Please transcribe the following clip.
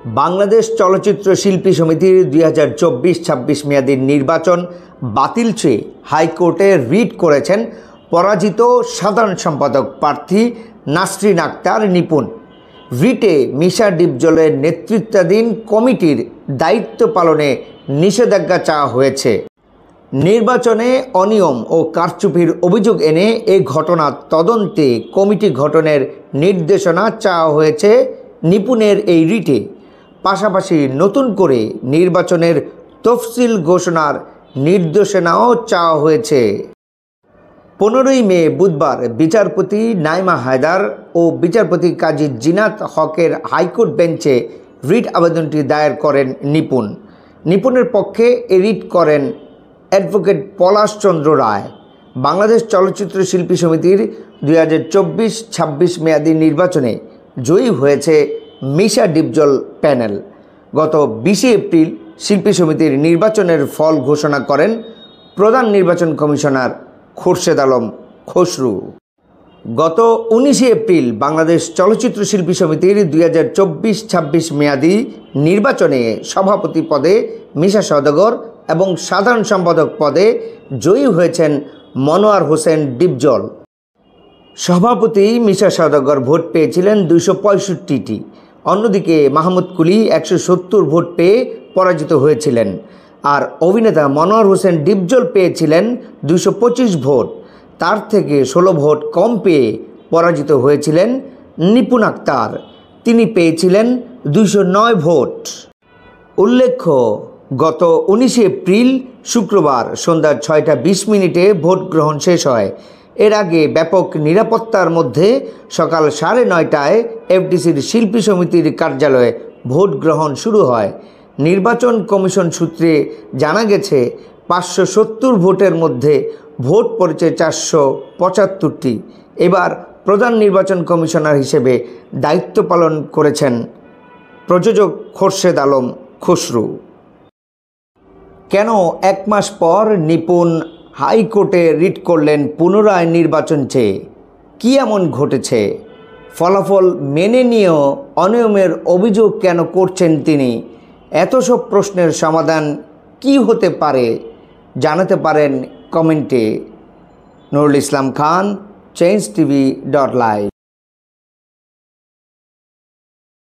বাংলাদেশ চলচ্চিত্র শিল্পী সমিতির 2024-26 মেয়াদী নির্বাচন বাতিল চেয়ে হাইকোর্টে রিট করেছেন পরাজিত সাধারণ সম্পাদক প্রার্থী নাসরিন আক্তার নিপুণ। রিটে মিশা ডিপজলের নেতৃত্বাধীন কমিটির দায়িত্ব পালনে নিষেধাজ্ঞা চাওয়া হয়েছে। নির্বাচনে অনিয়ম ও কারচুপির অভিযোগ এনে এই ঘটনা তদন্তে কমিটি গঠনের নির্দেশনা চাওয়া হয়েছে নিপুণের এই রিটে। পাশাপাশি নতুন করে নির্বাচনের তফসিল ঘোষণার নির্দেশনাও চাওয়া হয়েছে। 15 মে বুধবার বিচারপতি নাইমা হায়দার ও বিচারপতি কাজী জিনাত হকের হাইকোর্ট বেঞ্চে রিট আবেদনটি দায়ের করেন নিপুণ। নিপুণের পক্ষে রিট করেন অ্যাডভোকেট পলাশ চন্দ্র রায়। বাংলাদেশ চলচ্চিত্র শিল্পী সমিতির 2024-26 মেয়াদী নির্বাচনে জয়ী হয়েছে মিশা ডিপজল প্যানেল। গত 20 এপ্রিল শিল্পী সমিতির নির্বাচনের ফল ঘোষণা করেন প্রধান নির্বাচন কমিশনার খোরশেদ আলম খসরু। গত 19 এপ্রিল বাংলাদেশ চলচ্চিত্র শিল্পী সমিতির 2024-26 মেয়াদী নির্বাচনে সভাপতি পদে মিশা সওদাগর এবং সাধারণ সম্পাদক পদে জয়ী হয়েছেন মনোয়ার হোসেন ডিপজল। সভাপতি মিশা সওদাগর ভোট পেয়েছিলেন 265টি। অন্যদিকে মাহমুদ কুলি 170 ভোট পেয়ে পরাজিত হয়েছিলেন। আর অভিনেতা মনোয়ার হোসেন ডিপজল পেয়েছিলেন 225 ভোট। তার থেকে 16 ভোট কম পেয়ে পরাজিত হয়েছিলেন নিপুণ আক্তার। তিনি পেয়েছিলেন 209 ভোট। উল্লেখ্য, গত 19 এপ্রিল শুক্রবার সন্ধ্যা 6টা 20 ভোট গ্রহণ শেষ হয়। এর আগে ব্যাপক নিরাপত্তার মধ্যে সকাল 9:30টায় এফডিসির শিল্পী সমিতির কার্যালয়ে ভোট গ্রহণ শুরু হয়। নির্বাচন কমিশন সূত্রে জানা গেছে 570 ভোটের মধ্যে ভোট পড়েছে 475টি। এবার প্রধান নির্বাচন কমিশনার হিসেবে দায়িত্ব পালন করেছেন প্রযোজক খোরশেদ আলম খসরু। কেন 1 মাস পর নিপুণ হাইকোর্টে রিট করলেন পুনরায় নির্বাচন চেয়ে? কী এমন ঘটেছে? ফলাফল মেনে নিয়েও অনিয়মের অভিযোগ কেন করছেন তিনি? এত সব প্রশ্নের সমাধান কি হতে পারে জানাতে পারেন কমেন্টে। নুরুল ইসলাম খান, চেঞ্জ টিভি.live।